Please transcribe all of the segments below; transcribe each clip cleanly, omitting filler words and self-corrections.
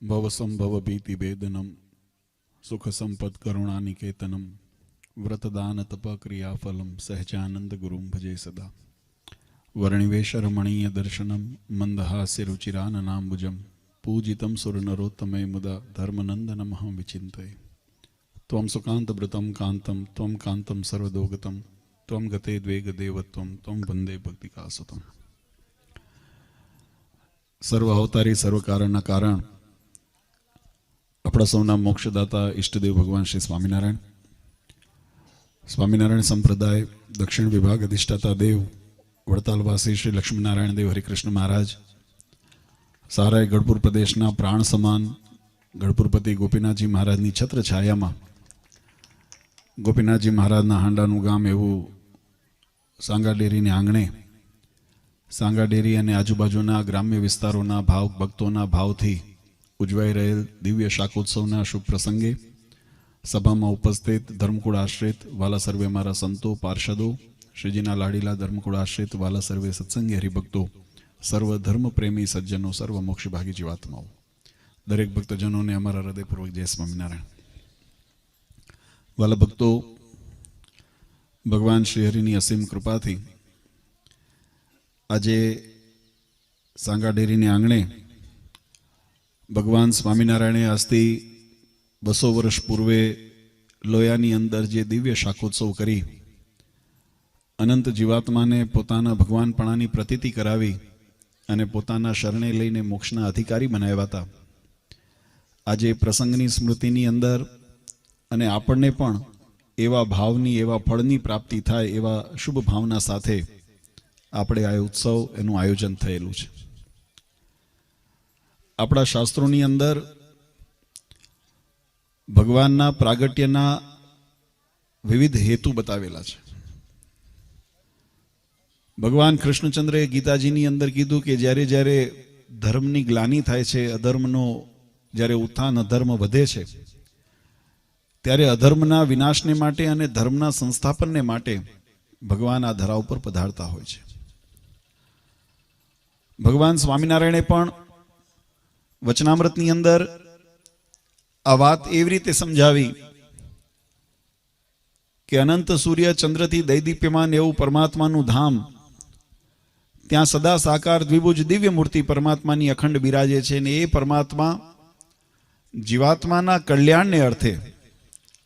ભવસંભવ ભીતિ ભેદનમ સુખ સંપદ કરુણાનિકેતનમ વ્રતદાન તપ ક્રિયાફલમ સહજાનંદ ગુરુમ ભજે સદા વર્ણિવેશ રમણીય દર્શનમ મંદહાસ્ય રુચિરાનનાંબુજમ પૂજિતમ સુરનરોત્તમે મુદા ધર્મનંદનમહં વિચિંતયે ત્વં સુકાંતભૃતં કાંતમ ત્વં કાંતમ સર્વદોગતમ ત્વં ગતે દ્વેગદેવત્વમ ત્વં વંદે ભક્તિકાસતમ. સર્વ અવતારી સર્વ કારણના કારણ આપણા સૌના મોક્ષદાતા ઈષ્ટદેવ ભગવાન શ્રી સ્વામિનારાયણ, સ્વામિનારાયણ સંપ્રદાય દક્ષિણ વિભાગ અધિષ્ઠાતા દેવ વડતાલવાસી શ્રી લક્ષ્મીનારાયણ દેવ હરિકૃષ્ણ મહારાજ, સારાય ગઢપુર પ્રદેશના પ્રાણ સમાન ગઢપુરપતિ ગોપીનાથજી મહારાજની છત્ર છાયામાં ગોપીનાથજી મહારાજના હાંડાનું ગામ એવું સાંગાડેરીને આંગણે સાંગાડેરી અને આજુબાજુના ગ્રામ્ય વિસ્તારોના ભાવ ભક્તોના ભાવથી ઉજવાઈ રહેલ દિવ્ય શાકોત્સવના શુભ પ્રસંગે સભામાં ઉપસ્થિત ધર્મકુળ આશ્રિત વાલા સર્વે મારા સંતો પાર્ષદો, શ્રીજીના લાડીલા ધર્મકુળ આશ્રિત વાલા સર્વે સત્સંગી હરિભક્તો, સર્વ ધર્મ પ્રેમી સજ્જનો, સર્વ મોક્ષભાગી જીવાત્માઓ, દરેક ભક્તજનોને અમારા હૃદયપૂર્વક જય સ્વામિનારાયણ. વાલા ભક્તો, ભગવાન શ્રી હરિની અસીમ કૃપાથી આજે સાંગાડેરીને આંગણે ભગવાન સ્વામિનારાયણે આજથી 200 વર્ષ પૂર્વે લોયાની અંદર જે દિવ્ય શાકોત્સવ કરી અનંત જીવાત્માને પોતાના ભગવાનપણાની પ્રતીતિ કરાવી અને પોતાના શરણે લઈને મોક્ષના અધિકારી બનાવ્યા હતા. આજે પ્રસંગની સ્મૃતિની અંદર અને આપણને પણ એવા ભાવની, એવા ફળની પ્રાપ્તિ થાય એવા શુભ ભાવના સાથે આપણે આ ઉત્સવ એનું આયોજન થયેલું છે. આપણા શાસ્ત્રોની અંદર ભગવાનના પ્રાગટ્યના વિવિધ હેતુ બતાવેલા છે. ભગવાન કૃષ્ણચંદ્રએ ગીતાજીની અંદર કીધું કે જ્યારે જ્યારે ધર્મની ગ્લાનિ થાય છે, અધર્મનો જ્યારે ઉત્થાન, અધર્મ વધે છે, ત્યારે અધર્મના વિનાશને માટે અને ધર્મના સંસ્થાપનને માટે ભગવાન આ ધરા ઉપર પધારતા હોય છે. ભગવાન સ્વામિનારાયણે પણ વચનામૃતની અંદર આ વાત એવી રીતે સમજાવી કે અનંત સૂર્ય ચંદ્રથી દૈદીપ્યમાન એવું પરમાત્માનું ધામ, ત્યાં સદા સાકાર દ્વિભુજ દિવ્ય મૂર્તિ પરમાત્માની અખંડ બિરાજે છે અને એ પરમાત્મા જીવાત્માના કલ્યાણને અર્થે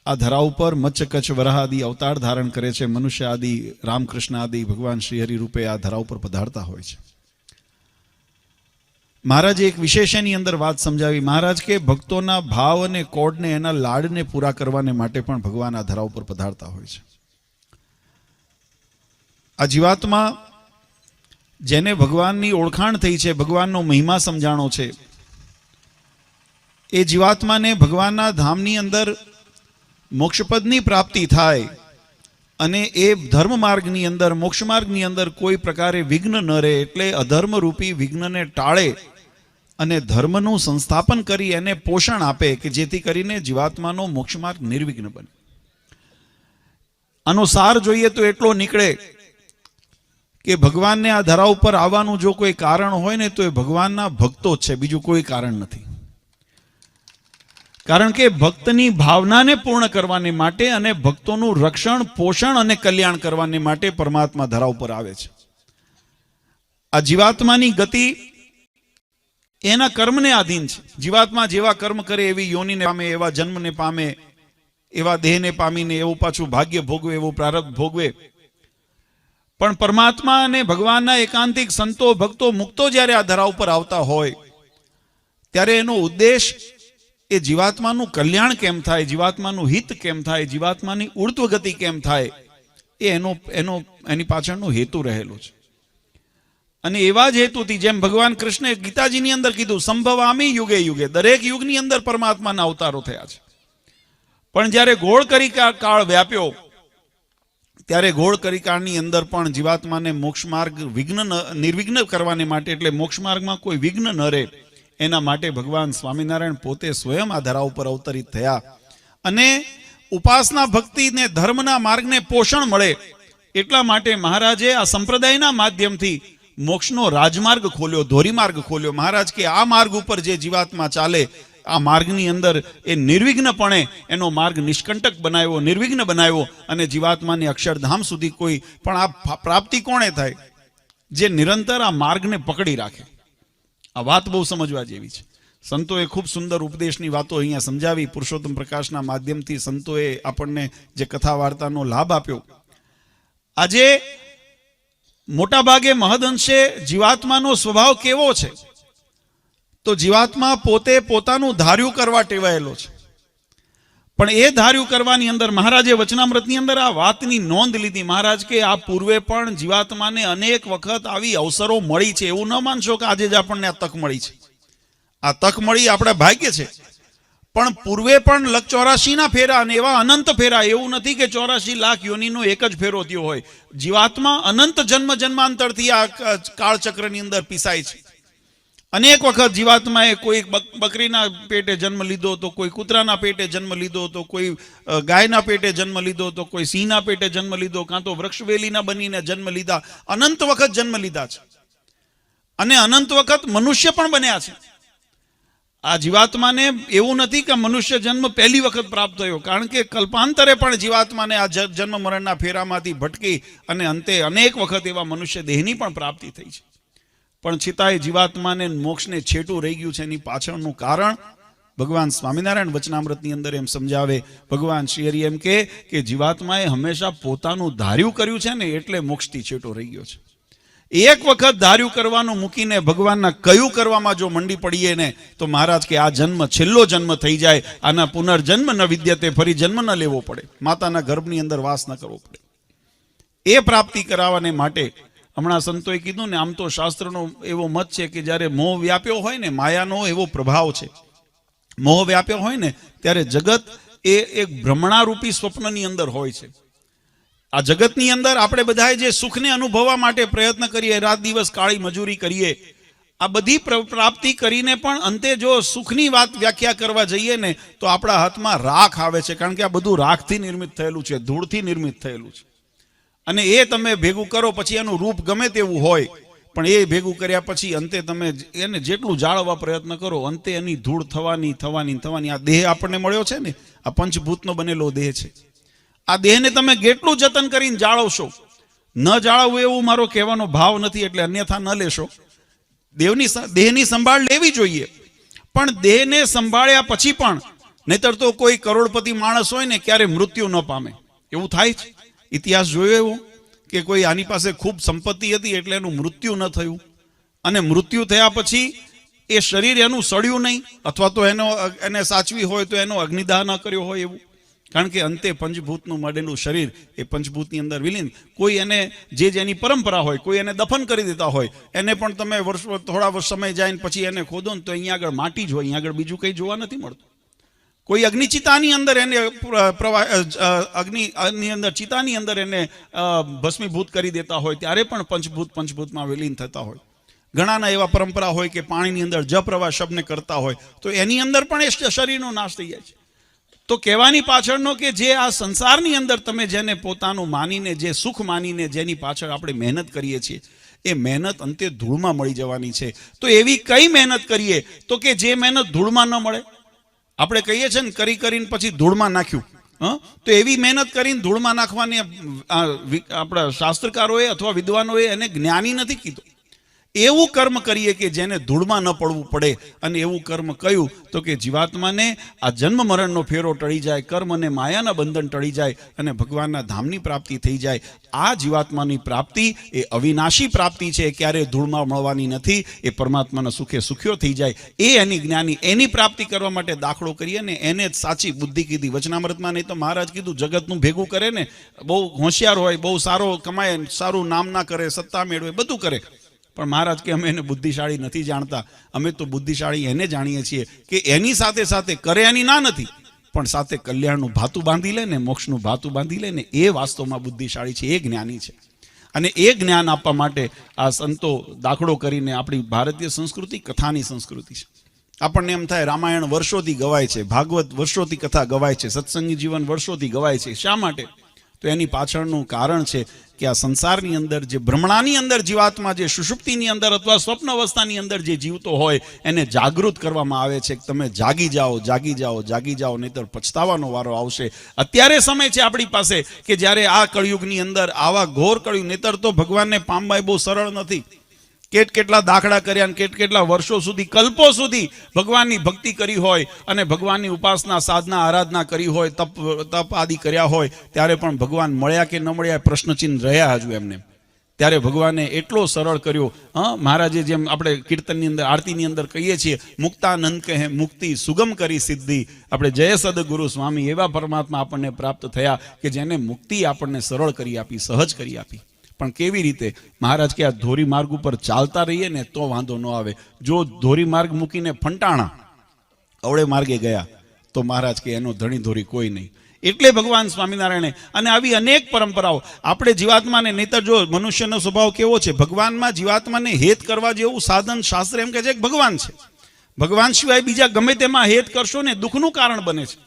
આ ધરા ઉપર મત્સ્ય કચ્છ વરાહ આદિ અવતાર ધારણ કરે છે. મનુષ્ય આદિ, રામકૃષ્ણ આદિ ભગવાન શ્રી હરિ રૂપે આ ધરા ઉપર પધારતા હોય છે. મહારાજે એક વિશેષની અંદર વાત સમજાવી. મહારાજ કે ભક્તોના ભાવ અને કોડને, એના લાડને પૂરા કરવાને માટે પણ ભગવાન આ ધરા ઉપર પધારતા હોય છે. આ જીવાત્મા જેને ભગવાનની ઓળખાણ થઈ છે, ભગવાનનો મહિમા સમજાણો છે, એ જીવાત્માને ભગવાનના ધામની અંદર મોક્ષપદની પ્રાપ્તિ થાય અને એ ધર્મ માર્ગની અંદર, મોક્ષ માર્ગની અંદર કોઈ પ્રકારે વિઘ્ન ન રહે, એટલે અધર્મ રૂપી વિઘ્નને ટાળે અને ધર્મનું સંસ્થાપન કરી એને પોષણ આપે કે જેથી કરીને જીવાત્માનો મોક્ષ માર્ગ નિર્વિઘ્ન બને. આનો સાર જોઈએ તો એટલો નીકળે કે ભગવાનને આ ધરા ઉપર આવવાનું જો કોઈ કારણ હોય ને તો એ ભગવાનના ભક્તો જ છે, બીજું કોઈ કારણ નથી. કારણ કે ભક્તની ભાવનાને પૂર્ણ કરવાને માટે અને ભક્તોનું રક્ષણ, પોષણ અને કલ્યાણ કરવાને માટે પરમાત્મા ધરા ઉપર આવે છે. આ જીવાત્માની ગતિ એના કર્મને આધીન છે. જીવાત્મા જેવા કર્મ કરે એવી યોનિને પામે, એવા જન્મને પામે, એવા દેહને પામીને એવું પાછું ભાગ્ય ભોગવે, એવું પ્રારબ્ધ ભોગવે. પણ પરમાત્મા અને ભગવાનના એકાંતિક સંતો, ભક્તો, મુક્તો જ્યારે આ ધરા ઉપર આવતા હોય ત્યારે એનો ઉદ્દેશ એ જીવાત્માનું કલ્યાણ કેમ થાય, જીવાત્માનું હિત કેમ થાય, જીવાત્માની ઉર્ધ્વ ગતિ કેમ થાય, એ એની પાછળનો હેતુ રહેલો છે. અને એવા જ હેતુથી જેમ ભગવાન કૃષ્ણે ગીતાજીની અંદર કીધું, સંભવામી યુગે યુગે, દરેક યુગની અંદર પરમાત્માના અવતારો થયા છે. પણ જ્યારે ઘોળ કરી કાળ વ્યાપ્યો ત્યારે ઘોળ કરી કાળની અંદર પણ જીવાત્માને મોક્ષ માર્ગ નિર્વિઘ્ન કરવાને માટે, એટલે મોક્ષ માર્ગમાં કોઈ વિઘ્ન ન રહે એના માટે ભગવાન સ્વામિનારાયણ પોતે સ્વયં આ ધરા ઉપર અવતરિત થયા. અને ઉપાસના, ભક્તિને, ધર્મના માર્ગને પોષણ મળે એટલા માટે મહારાજે આ સંપ્રદાયના માધ્યમથી મોક્ષનો રાજમાર્ગ ખોલ્યો, ધોરીમાર્ગ ખોલ્યો. મહારાજ કે આ માર્ગ ઉપર જે જીવાત્મા ચાલે, આ માર્ગની અંદર એ નિર્વિઘ્નપણે એનો માર્ગ નિષ્કંટક બનાવ્યો, નિર્વિઘ્ન બનાવ્યો, અને જીવાત્માને અક્ષરધામ સુધી કોઈ પણ આ પ્રાપ્તિ કોણે થાય? જે નિરંતર આ માર્ગને પકડી રાખે. આ વાત બહુ સમજવા જેવી છે. સંતોએ ખૂબ સુંદર ઉપદેશની વાતો અહીંયા સમજાવી. પુરુષોત્તમ પ્રકાશના માધ્યમથી સંતોએ આપણને જે કથા વાર્તાનો લાભ આપ્યો. આજે મોટાભાગે મહદઅંશે જીવાત્માનો સ્વભાવ કેવો છે? તો જીવાત્મા પોતે પોતાનું ધાર્યું કરવા ટેવાયેલો છે. પણ એ ધાર્યું કરવાની અંદર મહારાજે વચનામૃતની અંદર આ વાતની નોંધ લીધી. મહારાજ કે આ પૂર્વે પણ જીવાત્માને અનેક વખત આવી અવસરો મળી છે. એવું ન માનશો કે આજે જ આપણને આ તક મળી છે. આ તક મળી આપણા ભાગ્ય છે. પણ પૂર્વે પણ 84 ફેરા અને એવા અનંત ફેરા. એવું નથી કે 84 લાખ યોનિનો એક જ ફેરો થયો હોય. જીવાત્મા અનંત જન્મ જન્માંતરથી આ કાળચક્રની અંદર પીસાય છે. અનેક વખત જીવાત્માએ કોઈ બકરીના પેટે જન્મ લીધો, તો કોઈ કૂતરાના પેટે જન્મ લીધો, તો કોઈ ગાયના પેટે જન્મ લીધો, તો કોઈ સિંહના પેટે જન્મ લીધો, કાં તો વૃક્ષવેલીના બનીને જન્મ લીધા. અનંત વખત જન્મ લીધા છે અને અનંત વખત મનુષ્ય પણ બન્યા છે. આ જીવાત્માને એવું નથી કે મનુષ્ય જન્મ પહેલી વખત પ્રાપ્ત થયો, કારણ કે કલ્પાંતરે પણ જીવાત્માને આ જન્મ મરણના ફેરામાંથી ભટકી અને અંતે અનેક વખત એવા મનુષ્ય દેહની પણ પ્રાપ્તિ થઈ છે. પણ છતાંય જીવાત્માને મોક્ષને છેટું રહી ગયું છે. એની પાછળનું કારણ ભગવાન સ્વામિનારાયણ વચનામૃતની અંદર એમ સમજાવે. ભગવાન શ્રી હરિ એમ કે જીવાત્માએ હંમેશા પોતાનું ધાર્યું કર્યું છે ને, એટલે મોક્ષથી છેટો રહી ગયો છે. એક વખત ધાર્યું કરવાનું મૂકીને ભગવાનના કયું કરવામાં જો મંડી પડીએ ને, તો મહારાજ કે આ જન્મ છેલ્લો જન્મ થઈ જાય. આના પુનર્જન્મ ન વિદ્યતે, ફરી જન્મ ન લેવો પડે, માતાના ગર્ભની અંદર વાસ ન કરવો પડે. એ પ્રાપ્તિ કરાવવાને માટે હમણાં સંતોએ કીધું ને, આમ તો શાસ્ત્રનો એવો મત છે કે જ્યારે મોહ વ્યાપ્યો હોય ને, માયાનો એવો પ્રભાવ છે, મોહ વ્યાપ્યો હોય ને, ત્યારે જગત એ એક ભ્રમણારૂપી સ્વપ્નની અંદર હોય છે. આ જગતની અંદર આપણે બધાએ જે સુખને અનુભવવા માટે પ્રયત્ન કરીએ, રાત દિવસ કાળી મજૂરી કરીએ, આ બધી પ્રાપ્તિ કરીને પણ અંતે જો સુખની વાત વ્યાખ્યા કરવા જઈએ ને, તો આપણા હાથમાં રાખ આવે છે. કારણ કે આ બધું રાખથી નિર્મિત થયેલું છે, ધૂળથી નિર્મિત થયેલું છે. અને એ તમે ભેગું કરો પછી એનું રૂપ ગમે તેવું હોય, પણ એ ભેગું કર્યા પછી અંતે તમે એને જેટલું જાળવવા પ્રયત્ન કરો, અંતે એની ધૂળ થવાની. આ દેહ આપણને મળ્યો છે ને, આ પંચભૂતનો બનેલો દેહ છે. આ દેહને તમે કેટલું જતન કરીને જાળવશો, ન જાળવવું એવું મારો કહેવાનો ભાવ નથી, એટલે અન્યથા ન લેશો. દેહની સંભાળ લેવી જોઈએ, પણ દેહને સંભાળ્યા પછી પણ, નહીતર તો કોઈ કરોડપતિ માણસ હોય ને, ક્યારે મૃત્યુ ન પામે. એવું થાય છે. ઇતિહાસ જોયો એવો કે કોઈ આની પાસે ખૂબ સંપત્તિ હતી એટલે એનું મૃત્યુ ન થયું, અને મૃત્યુ થયા પછી એ શરીર એનું સડ્યું નહીં, અથવા તો એને સાચવી હોય તો એનો અગ્નિદાહ ન કર્યો હોય એવું. કારણ કે અંતે પંચભૂતનું મળેલું શરીર એ પંચભૂતની અંદર વિલીન. કોઈ એને જેની પરંપરા હોય, કોઈ એને દફન કરી દેતા હોય, એને પણ તમે થોડા સમય જાય પછી એને ખોદો ને, તો અહીંયા આગળ માટી જ હોય, અહીંયા આગળ બીજું કંઈ જોવા નથી મળતું. કોઈ અગ્નિચિતાની અંદર એને અગ્નિની અંદર ચિતાની અંદર એને ભસ્મીભૂત કરી દેતા હોય, ત્યારે પણ પંચભૂતમાં વિલીન થતા હોય. ઘણાના એવા પરંપરા હોય કે પાણીની અંદર જપ્રવાહ શબ્દને કરતા હોય, તો એની અંદર પણ એ શરીરનો નાશ થઈ જાય છે. તો કહેવાની પાછળનો કે જે આ સંસારની અંદર તમે જેને પોતાનું માનીને, જે સુખ માનીને જેની પાછળ આપણે મહેનત કરીએ છીએ, એ મહેનત અંતે ધૂળમાં મળી જવાની છે. તો એવી કઈ મહેનત કરીએ તો કે જે મહેનત ધૂળમાં ન મળે? આપણે કહીએ છીએ ને, કરીને પછી ધૂળમાં નાખ્યું. તો એવી મહેનત કરીને ધૂળમાં નાખવાની આપણા શાસ્ત્રકારોએ અથવા વિદ્વાનોએ એને જ્ઞાની નથી કીધું. એવું કર્મ કરીએ કે જેને ધૂળમાં ન પડવું પડે. અને એવું કર્મ કયું? તો કે જીવાત્માને આ જન્મ મરણનો ફેરો ટળી જાય, કર્મ અને માયાના બંધન ટળી જાય, અને ભગવાનના ધામની પ્રાપ્તિ થઈ જાય. આ જીવાત્માની પ્રાપ્તિ એ અવિનાશી પ્રાપ્તિ છે, ક્યારેય ધૂળમાં મળવાની નથી. એ પરમાત્માના સુખે સુખ્યો થઈ જાય, એ એની જ્ઞાની, એની પ્રાપ્તિ કરવા માટે દાખલો કરીએ ને, એને જ સાચી બુદ્ધિ કીધી વચનામૃતમાં. નહીં તો મહારાજ કીધું જગતનું ભેગું કરે ને, બહુ હોશિયાર હોય, બહુ સારો કમાય, સારું નામ ના કરે, સત્તા મેળવે, બધું કરે, પણ મહારાજ કે અમે એને બુદ્ધિશાળી નથી જાણતા. અમે તો બુદ્ધિશાળી એને જાણીએ છીએ કે એની સાથે સાથે કરે એની ના નથી, પણ સાથે કલ્યાણનું ભાતું બાંધી લે ને, મોક્ષનું ભાતું બાંધી લે ને, એ વાસ્તવમાં બુદ્ધિશાળી છે, એ જ્ઞાની છે. અને એ જ્ઞાન આપવા માટે આ સંતો દાખલો કરીને, આપણી ભારતીય સંસ્કૃતિ કથાની સંસ્કૃતિ છે. આપણને એમ થાય રામાયણ વર્ષોથી ગવાય છે, ભાગવત વર્ષોથી કથા ગવાય છે, સત્સંગી જીવન વર્ષોથી ગવાય છે. શા માટે? તો એની પાછળનું કારણ છે કે આ સંસારની અંદર જે ભ્રમણાની અંદર જીવાત્મા જે સુષુપ્તિની અંદર અથવા સ્વપ્ન અવસ્થાની અંદર જે જીવતો હોય એને જાગૃત કરવામાં આવે છે કે તમે જાગી જાઓ, જાગી જાઓ, જાગી જાઓ, નહીંતર પછતાવાનો વારો આવશે. અત્યારે સમય છે આપણી પાસે કે જ્યારે આ કળિયુગની અંદર આવા ઘોર કળિયુગ, નહીંતર તો ભગવાનને પામવા બહુ સરળ નથી. કેટલા દાખલા કર્યા ને કેટલા વર્ષો સુધી, કલ્પો સુધી ભગવાનની ભક્તિ કરી હોય અને ભગવાનની ઉપાસના, સાધના, આરાધના કરી હોય, તપ આદિ કર્યા હોય, ત્યારે પણ ભગવાન મળ્યા કે ન મળ્યા પ્રશ્નચિહ્ન રહ્યા હજુ એમને. ત્યારે ભગવાને એટલો સરળ કર્યો. મહારાજે જેમ આપણે કીર્તનની અંદર, આરતીની અંદર કહીએ છીએ, મુક્તાનંદ કહે મુક્તિ સુગમ કરી સિદ્ધિ. આપણે જય સદગુરુ સ્વામી એવા પરમાત્મા આપણને પ્રાપ્ત થયા કે જેને મુક્તિ આપણને સરળ કરી આપી, સહજ કરી આપી. પણ કેવી રીતે? મહારાજ કે આ ધોરી માર્ગ ઉપર ચાલતા રહીએ ને તો વાંધો ન આવે. જો ધોરી માર્ગ મૂકીને ફંટાણા અવળે માર્ગે ગયા તો મહારાજ કે એનો ધણી ધોરી કોઈ નહીં. એટલે ભગવાન સ્વામિનારાયણે અને આવી અનેક પરંપરાઓ આપણે જીવાત્માને, નહીતર જો મનુષ્યનો સ્વભાવ કેવો છે, ભગવાનમાં જીવાત્માને હેત કરવા જેવું સાધન શાસ્ત્ર એમ કહે છે કે ભગવાન છે. ભગવાન સિવાય બીજા ગમે તેમાં હેત કરશો ને દુઃખનું કારણ બને છે.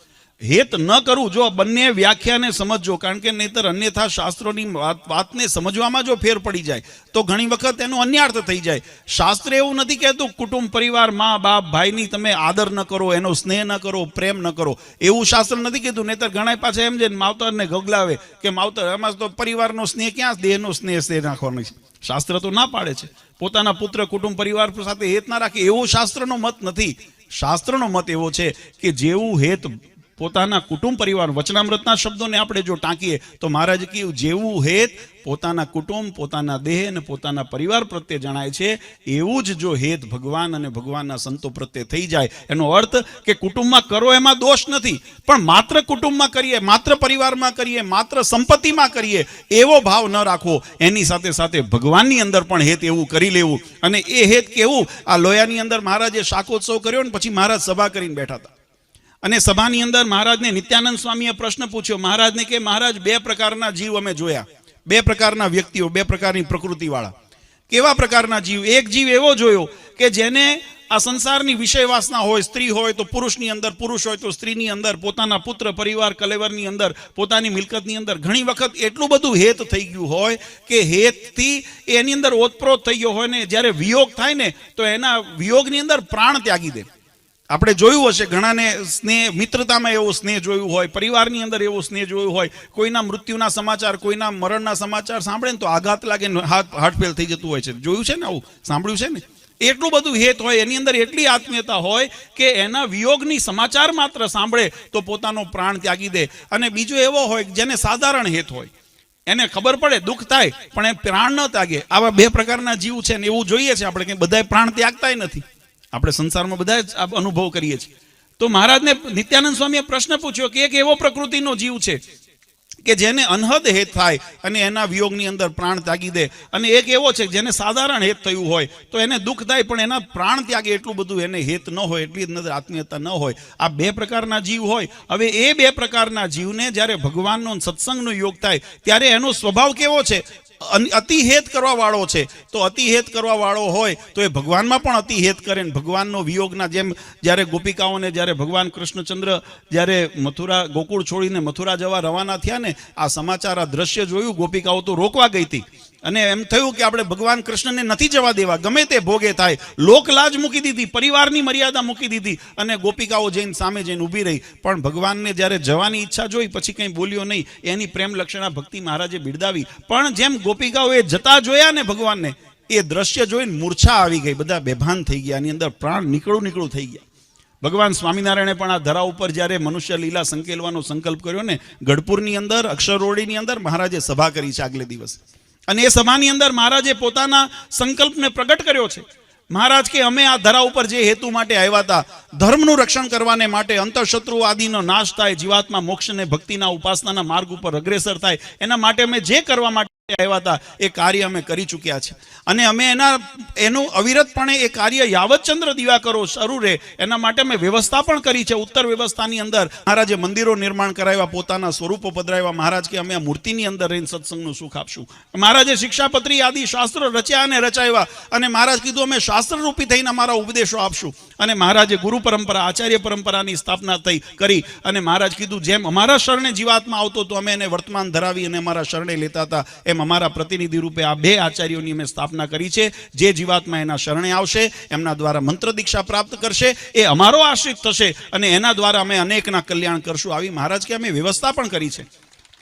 હેત ન કરવું, જો બંને વ્યાખ્યાને સમજજો, કારણ કે નહીતર અન્યથા શાસ્ત્રોની વાતને સમજવામાં જો ફેર પડી જાય તો ઘણી વખત એનો અન્યાર્થ થઈ જાય. શાસ્ત્ર એવું નથી કહેતું કુટુંબ, પરિવાર, મા બાપ, ભાઈની તમે આદર ન કરો, એનો સ્નેહ ન કરો, પ્રેમ ન કરો, એવું શાસ્ત્ર નથી કીધું. નહીતર ઘણા પાછા એમ છે માવતરને ગગલાવે કે માવતર, એમાં તો પરિવારનો સ્નેહ ક્યાં, દેહનો સ્નેહ નાખવાનો છે. શાસ્ત્ર તો ના પાડે છે પોતાના પુત્ર, કુટુંબ, પરિવાર સાથે હેત ના રાખે, એવો શાસ્ત્રનો મત નથી. શાસ્ત્રનો મત એવો છે કે જેવું હેત પોતાના કુટુંબ, પરિવાર, વચનામૃતના શબ્દોને આપણે જો ટાંકીએ તો મહારાજ કહ્યું જેવું હેત પોતાના કુટુંબ, પોતાના દેહ અને પોતાના પરિવાર પ્રત્યે જણાય છે, એવું જ જો હેત ભગવાન અને ભગવાનના સંતો પ્રત્યે થઈ જાય, એનો અર્થ કે કુટુંબમાં કરો એમાં દોષ નથી, પણ માત્ર કુટુંબમાં કરીએ, માત્ર પરિવારમાં કરીએ, માત્ર સંપત્તિમાં કરીએ એવો ભાવ ન રાખવો. એની સાથે સાથે ભગવાનની અંદર પણ હેત એવું કરી લેવું. અને એ હેત કેવું? આ લોયાની અંદર મહારાજે શાકોત્સવ કર્યો ને પછી મહારાજ સભા કરીને બેઠા હતા. અને સભાની અંદર મહારાજને નિત્યાનંદ સ્વામીએ પ્રશ્ન પૂછ્યો. મહારાજને કે મહારાજ, બે પ્રકારના જીવ અમે જોયા, બે પ્રકારના વ્યક્તિઓ, બે પ્રકારની પ્રકૃતિવાળા. કેવા પ્રકારના જીવ? એક જીવ એવો જોયો કે જેને આ સંસારની વિષય વાસના હોય, સ્ત્રી હોય તો પુરુષની અંદર, પુરુષ હોય તો સ્ત્રીની અંદર, પોતાના પુત્ર, પરિવાર, કલેવરની અંદર, પોતાની મિલકતની અંદર ઘણી વખત એટલું બધું હેત થઈ ગયું હોય કે હેતથી એની અંદર ઓતપ્રોત થઈ ગયો હોય ને જ્યારે વિયોગ થાય ને તો એના વિયોગની અંદર પ્રાણ ત્યાગી દે. આપણે જોયું હશે ઘણાને સ્નેહ, મિત્રતામાં એવો સ્નેહ જોયું હોય, પરિવારની અંદર એવો સ્નેહ જોયું હોય, કોઈના મૃત્યુના સમાચાર, કોઈના મરણના સમાચાર સાંભળે ને તો આઘાત લાગે, હાર્ટફેલ થઈ જતું હોય છે. જોયું છે ને, આવું સાંભળ્યું છે ને? એટલું બધું હેત હોય, એની અંદર એટલી આત્મીયતા હોય કે એના વિયોગની સમાચાર માત્ર સાંભળે તો પોતાનો પ્રાણ ત્યાગી દે. અને બીજો એવો હોય જેને સાધારણ હેત હોય, એને ખબર પડે દુઃખ થાય પણ એ પ્રાણ ન ત્યાગે. આવા બે પ્રકારના જીવ છે ને એવું જોઈએ છે આપણે કે બધા પ્રાણ ત્યાગતા નથી. આપણે સંસારમાં બધા જ અનુભવ કરીએ છીએ. તો મહારાજને નિત્યાનંદ સ્વામીએ પ્રશ્ન પૂછ્યો કે એક એવો પ્રકૃતિનો જીવ છે કે જેને અનહદ હેત થાય અને એના વિયોગની અંદર પ્રાણ ત્યાગી દે, અને એક એવો છે જેને સાધારણ હેત થયું હોય તો એને દુઃખ થાય પણ એના પ્રાણ ત્યાગે, એટલું બધું એને હેત ન હોય, એટલી અંદર આત્મીયતા ન હોય. આ બે પ્રકારના જીવ હોય. હવે એ બે પ્રકારના જીવને જ્યારે ભગવાનનો સત્સંગનો યોગ થાય ત્યારે એનો સ્વભાવ કેવો છે? અતિ હેત કરવા વાળો છે. તો અતિ હેત કરવા વાળો હોય તો એ ભગવાનમાં પણ અતિ હેત કરે ને ભગવાનનો વિયોગના, જેમ જ્યારે ગોપિકાઓને જ્યારે ભગવાન કૃષ્ણચંદ્ર જ્યારે મથુરા, ગોકુળ છોડીને મથુરા જવા રવાના થયા ને, આ સમાચાર, આ દ્રશ્ય જોયું, ગોપિકાઓ તો રોકવા ગઈ હતી અને એમ થયું કે આપણે ભગવાન કૃષ્ણને નથી જવા દેવા, ગમે તે ભોગે થાય. લોકલાજ મૂકી દીધી, પરિવારની મર્યાદા મૂકી દીધી અને ગોપિકાઓ જઈને સામે જઈને ઊભી રહી. પણ ભગવાનને જ્યારે જવાની ઈચ્છા જોઈ પછી કંઈ બોલ્યો નહીં. એની પ્રેમ લક્ષણા ભક્તિ મહારાજે બિરદાવી. પણ જેમ ગોપિકાઓ એ જતા જોયા ને ભગવાનને, એ દ્રશ્ય જોઈને મૂર્છા આવી ગઈ, બધા બેભાન થઈ ગયા, એની અંદર પ્રાણ નીકળું થઈ ગયા. ભગવાન સ્વામિનારાયણે પણ આ ધરા ઉપર જ્યારે મનુષ્ય લીલા સંકેલવાનો સંકલ્પ કર્યો ને, ગઢપુરની અંદર અક્ષરરોડીની અંદર મહારાજે સભા કરી છે આગલે દિવસે. અને એ સભાની અંદર મહારાજે પોતાના સંકલ્પને પ્રગટ કર્યો છે. મહારાજ કે અમે આ ધરા ઉપર જે હેતુ માટે આવ્યા હતા, ધર્મનું રક્ષણ કરવાને માટે, અંતઃશત્રુ આદિનો નાશ થાય, જીવાત્મા મોક્ષને ભક્તિના ઉપાસનાના માર્ગ ઉપર અગ્રેસર થાય, એના માટે અમે જે કરવા માટે આવ્યા હતા એ કાર્ય અમે કરી ચૂક્યા છે. અને અમે એનું અવિરતપણે એ કાર્ય યાવતચંદ્ર દિવાકરો શરૂ રહે એના માટે અમે વ્યવસ્થા પણ કરી છે. ઉત્તર વ્યવસ્થાની અંદર મહારાજે મંદિરો નિર્માણ કરાવ્યા, પોતાના સ્વરૂપો પધરાવ્યા. મહારાજ કે અમે આ મૂર્તિની અંદર રહીને સત્સંગનું સુખ આપશું. મહારાજે શિક્ષાપત્રી આદિ શાસ્ત્રો રચ્યા અને રચાવ્યા. અને મહારાજ કીધું અમે શાસ્ત્રરૂપી થઈને અમારા ઉપદેશો આપશું. અને મહારાજે ગુરુ પરંપરા, આચાર્ય પરંપરાની સ્થાપના કરી. અને મહારાજ કીધું જેમ અમારા શરણે જીવાત્મા આવતો તો અમે એને વર્તમાન ધરાવી અને અમારા શરણે લેતા હતા, એમ એમ અમારા પ્રતિનિધિ રૂપે આ બે આચાર્યોની અમે સ્થાપના કરી છે. જે જીવાત્મા એના શરણે આવશે, એમના દ્વારા મંત્ર દીક્ષા પ્રાપ્ત કરશે, એ અમારો આશ્રિત થશે અને એના દ્વારા અમે અનેકના કલ્યાણ કરશું. આવી મહારાજ કે અમે વ્યવસ્થા પણ કરી છે.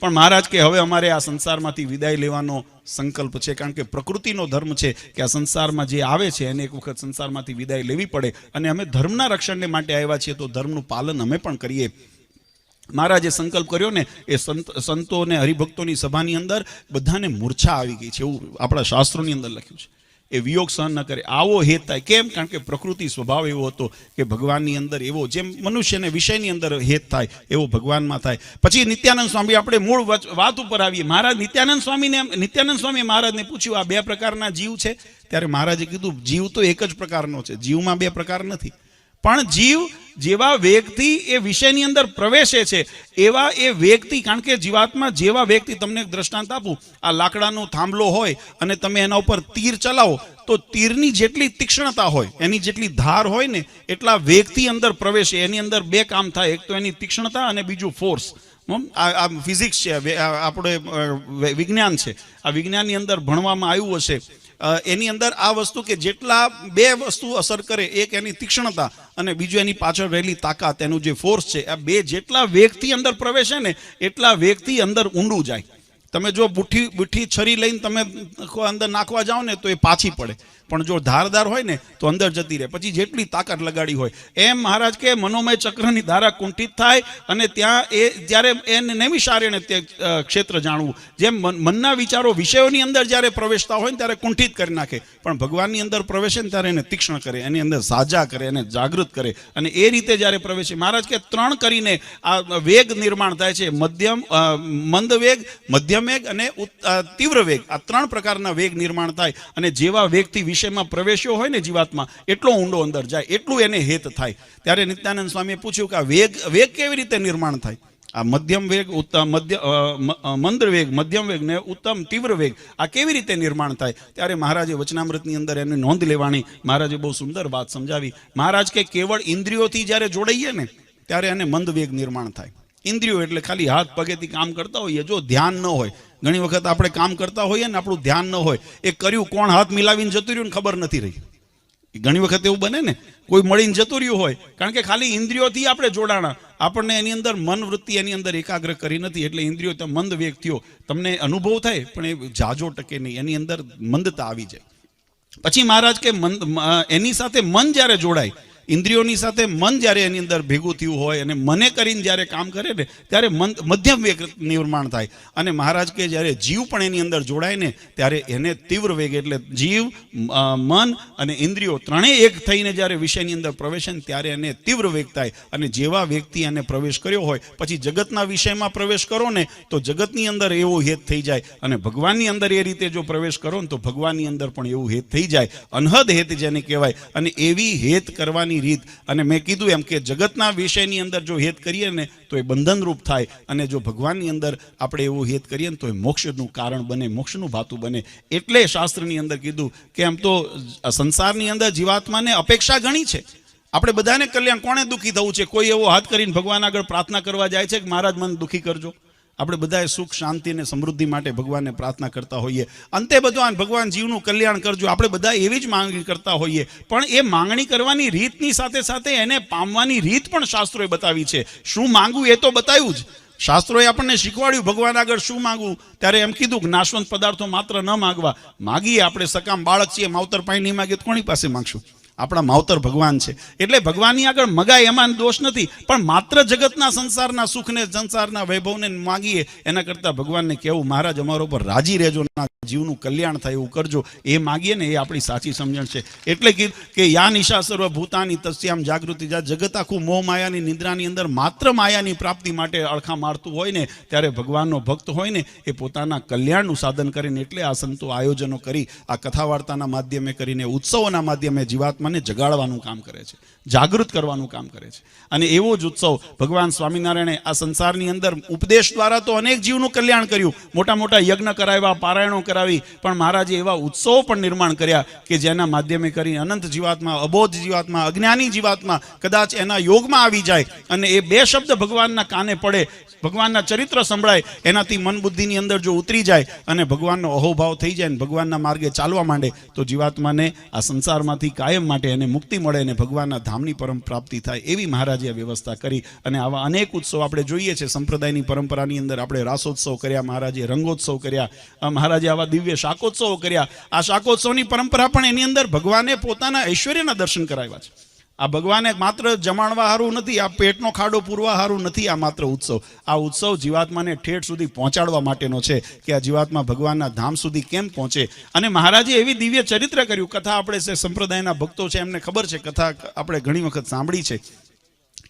પણ મહારાજ કે હવે અમારે આ સંસારમાંથી વિદાય લેવાનો સંકલ્પ છે, કારણ કે પ્રકૃતિનો ધર્મ છે કે આ સંસારમાં જે આવે છે એને એક વખત સંસારમાંથી વિદાય લેવી પડે, અને અમે ધર્મના રક્ષણને માટે આવ્યા છીએ તો ધર્મનું પાલન અમે પણ કરીએ. મહારાજે સંકલ્પ કર્યો ને એ સંતો અને હરિભક્તોની સભાની અંદર બધાને મૂર્છા આવી ગઈ છે, એવું આપણા શાસ્ત્રોની અંદર લખ્યું છે. એ વિયોગ સહન ન કરે આવો હેત થાય. કેમ? કારણ કે પ્રકૃતિ સ્વભાવ એવો હતો કે ભગવાનની અંદર એવો જેમ મનુષ્યને વિષયની અંદર હેત થાય એવો ભગવાનમાં થાય. પછી નિત્યાનંદ સ્વામી, આપણે મૂળ વાત ઉપર આવીએ. મહારાજ નિત્યાનંદ સ્વામી મહારાજને પૂછ્યું આ બે પ્રકારના જીવ છે. ત્યારે મહારાજે કીધું જીવ તો એક જ પ્રકારનો છે, જીવમાં બે પ્રકાર નથી. પણ જીવ જેવા વેગથી એ વિષયની અંદર પ્રવેશે છે એવા એ વેગથી, કારણ કે જીવાત્મા જેવા વેગથી, તમને એક દ્રષ્ટાંત આપું, આ લાકડાનો થાંભલો હોય અને તમે એના ઉપર તીર ચલાવો તો તીરની જેટલી તીક્ષ્ણતા હોય, એની જેટલી ધાર હોય ને એટલા વેગથી અંદર પ્રવેશે. એની અંદર બે કામ થાય, એક તો એની તીક્ષ્ણતા અને બીજું ફોર્સ. આ ફિઝિક્સ છે, આપણે વિજ્ઞાન છે, આ વિજ્ઞાનની અંદર ભણવામાં આવ્યું હશે. એની અંદર આ વસ્તુ કે જેટલા બે વસ્તુ અસર કરે, એક એની તીક્ષ્ણતા અને બીજું એની પાછળ રહેલી તાકાત, એનું જે ફોર્સ છે, આ બે જેટલા વેગથી અંદર પ્રવેશે ને એટલા વેગથી અંદર ઊંડું જાય. તમે જો બુઠ્ઠી છરી લઈને તમે અંદર નાખવા જાઓ ને તો એ પાછી પડે, પણ જો ધારદાર હોય ને તો અંદર જતી રહે, પછી જેટલી તાકાત લગાડી હોય. એમ મહારાજ કે મનોમય ચક્રની ધારા કુંઠિત થાય અને ત્યાં એ જ્યારે એને નૈમિષારણ્ય તે ક્ષેત્ર જાણવું, જેમ મનના વિચારો વિષયોની અંદર જ્યારે પ્રવેશતા હોય ને ત્યારે કુંઠિત કરી નાખે, પણ ભગવાનની અંદર પ્રવેશે ને ત્યારે એને તીક્ષ્ણ કરે, એની અંદર સાજા કરે, એને જાગૃત કરે. અને એ રીતે જ્યારે પ્રવેશે, મહારાજ કે ત્રણ કરીને આ વેગ નિર્માણ થાય છે. મંદ વેગ, મધ્યમ વેગ અને તીવ્ર વેગ. આ ત્રણ પ્રકારના વેગ નિર્માણ થાય અને જેવા વેગથી વિષયમાં પ્રવેશ્યો હોય ને જીવાત્મા એટલો ઊંડો અંદર જાય એટલું એને હેત થાય. ત્યારે નિત્યાનંદ સ્વામીએ પૂછ્યું કે આ વેગ કેવી રીતે નિર્માણ થાય? આ મધ્યમ વેગ, મંદ વેગ, મધ્યમ વેગ ને ઉત્તમ તીવ્ર વેગ, આ કેવી રીતે નિર્માણ થાય? ત્યારે મહારાજે વચનામૃતની અંદર એની નોંધ લેવાની. મહારાજે બહુ સુંદર વાત સમજાવી. મહારાજ કે કેવળ ઇન્દ્રિયોથી જ્યારે જોડાઈએ ને ત્યારે એને મંદ વેગ નિર્માણ થાય. ઇન્દ્રિયો એટલે ખાલી હાથ પગેથી કામ કરતા હોઈએ, જો ધ્યાન ન હોય. ઘણી વખત આપણે કામ કરતા હોઈએ ને આપણું ધ્યાન ન હોય, એ કર્યું કોણ હાથ મિલાવીને જતું રહ્યું ને ખબર નથી રહી. ઘણી વખત એવું બને ને, કોઈ મળીને જતું રહ્યું હોય, કારણ કે ખાલી ઇન્દ્રિયોથી આપણે જોડાણા, આપણને એની અંદર મન વૃત્તિ એની અંદર એકાગ્ર કરી નથી, એટલે ઇન્દ્રિયો મંદ વેગ થયો. તમને અનુભવ થાય પણ એ જાજો ટકે નહીં, એની અંદર મંદતા આવી જાય. પછી મહારાજ કે એની સાથે મન જ્યારે જોડાય, ઇન્દ્રિયોની સાથે મન જ્યારે એની અંદર ભેગું થયું હોય અને મને કરીને જ્યારે કામ કરે ને ત્યારે મધ્યમ વેગ નિર્માણ થાય. અને મહારાજ કે જ્યારે જીવ પણ એની અંદર જોડાય ને ત્યારે એને તીવ્ર વેગ, એટલે જીવ, મન અને ઇન્દ્રિયો ત્રણેય એક થઈને જ્યારે વિષયની અંદર પ્રવેશે ને ત્યારે એને તીવ્ર વેગ થાય. અને જેવા વ્યક્તિ એને પ્રવેશ કર્યો હોય, પછી જગતના વિષયમાં પ્રવેશ કરો ને તો જગતની અંદર એવો હેત થઈ જાય, અને ભગવાનની અંદર એ રીતે જો પ્રવેશ કરો ને તો ભગવાનની અંદર પણ એવું હેત થઈ જાય. અનહદ હેત જેને કહેવાય. અને એવી હેત કરવાની રીત, અને મેં કીધું એમ કે જગતના વિષયની અંદર જો હેત કરીએ ને તો એ બંધનરૂપ થાય, અને જો ભગવાનની અંદર આપણે એવું હેત કરીએ ને તો એ મોક્ષનું કારણ બને, મોક્ષનું ભાતું બને. એટલે શાસ્ત્રની અંદર કીધું કે એમ તો સંસારની અંદર જીવાત્માને અપેક્ષા ઘણી છે. આપણે બધાને કલ્યાણ, કોણે દુઃખી થવું છે? કોઈ એવો હાથ કરીને ભગવાન આગળ પ્રાર્થના કરવા જાય છે કે મહારાજ મને દુઃખી કરજો? આપણે બધાએ સુખ, શાંતિ અને સમૃદ્ધિ માટે ભગવાનને પ્રાર્થના કરતા હોઈએ. અંતે બધું ભગવાન જીવનું કલ્યાણ કરજો, આપણે બધા એવી જ માંગણી કરતા હોઈએ. પણ એ માંગણી કરવાની રીતની સાથે સાથે એને પામવાની રીત પણ શાસ્ત્રોએ બતાવી છે. શું માંગવું એ તો બતાવ્યું જ, શાસ્ત્રોએ આપણને શીખવાડ્યું ભગવાન આગળ શું માંગવું. ત્યારે એમ કીધું કે નાશવંત પદાર્થો માત્ર ન માગવા. માગીએ આપણે, સકામ બાળક છીએ, માવતર પાસે નહીં માગીએ તો કોની પાસે માગશું? આપણા માવતર ભગવાન છે, એટલે ભગવાનની આગળ મગાય એમાં દોષ નથી. પણ માત્ર જગતના સંસારના સુખને, સંસારના વૈભવને માગીએ એના કરતાં ભગવાનને કહેવું મહારાજ અમારા ઉપર રાજી રહેજો, જીવનું કલ્યાણ થાય એવું કરજો, એ માગીએ ને એ આપણી સાચી સમજણ છે. એટલે કે યા નિશા સર્વભૂતાની તસ્યામ જાગૃતિ. જ્યાં જગત આખું મોહ માયાની નિદ્રાની અંદર માત્ર માયાની પ્રાપ્તિ માટે અળખા મારતું હોય ને ત્યારે ભગવાનનો ભક્ત હોય ને એ પોતાના કલ્યાણનું સાધન કરીને, એટલે આ સંતો આયોજનો કરી, આ કથા વાર્તાના માધ્યમે કરીને, ઉત્સવોના માધ્યમે જીવાત્માને જગાડવાનું કામ કરે છે, જાગૃત કરવાનું કામ કરે છે. અને એવો જ ઉત્સવ ભગવાન સ્વામિનારાયણે આ સંસારની અંદર ઉપદેશ દ્વારા તો અનેક જીવનું કલ્યાણ કર્યું, મોટા મોટા યજ્ઞ કરાવ્યા, પારાયણો કરાવી, પણ મહારાજે એવા ઉત્સવો પણ નિર્માણ કર્યા કે જેના માધ્યમે કરી અનંત જીવાત્મા, અબોધ જીવાત્મા, અજ્ઞાની જીવાત્મા કદાચ એના યોગમાં આવી જાય અને એ બે શબ્દ ભગવાનના કાને પડે, ભગવાનના ચરિત્ર સંભળાય, એનાથી મન બુદ્ધિની અંદર જો ઉતરી જાય અને ભગવાનનો અહોભાવ થઈ જાય ને ભગવાનના માર્ગે ચાલવા માંડે તો જીવાત્માને આ સંસારમાંથી કાયમ માટે એને મુક્તિ મળે અને ભગવાનના ધામની પરમ પ્રાપ્તિ થાય. એવી મહારાજે વ્યવસ્થા કરી. અને આવા અનેક ઉત્સવ આપણે જોઈએ છે સંપ્રદાયની પરંપરાની અંદર. આપણે રાસોત્સવ કર્યા, મહારાજે રંગોત્સવ કર્યા, મહારાજે આવા દિવ્ય શાકોત્સવો કર્યા. આ શાકોત્સવની પરંપરા પણ એની અંદર ભગવાને પોતાના ઐશ્વર્યના દર્શન કરાવ્યા છે. આ ભગવાને માત્ર જમાડવા હારું નથી, આ પેટનો ખાડો પૂરવા હારું નથી આ માત્ર ઉત્સવ. આ ઉત્સવ જીવાત્માને ઠેઠ સુધી પહોંચાડવા માટેનો છે કે આ જીવાત્મા ભગવાનના ધામ સુધી કેમ પહોંચે. અને મહારાજે એવી દિવ્ય ચરિત્ર કર્યું. કથા આપણે છે સંપ્રદાયના ભક્તો છે એમને ખબર છે, કથા આપણે ઘણી વખત સાંભળી છે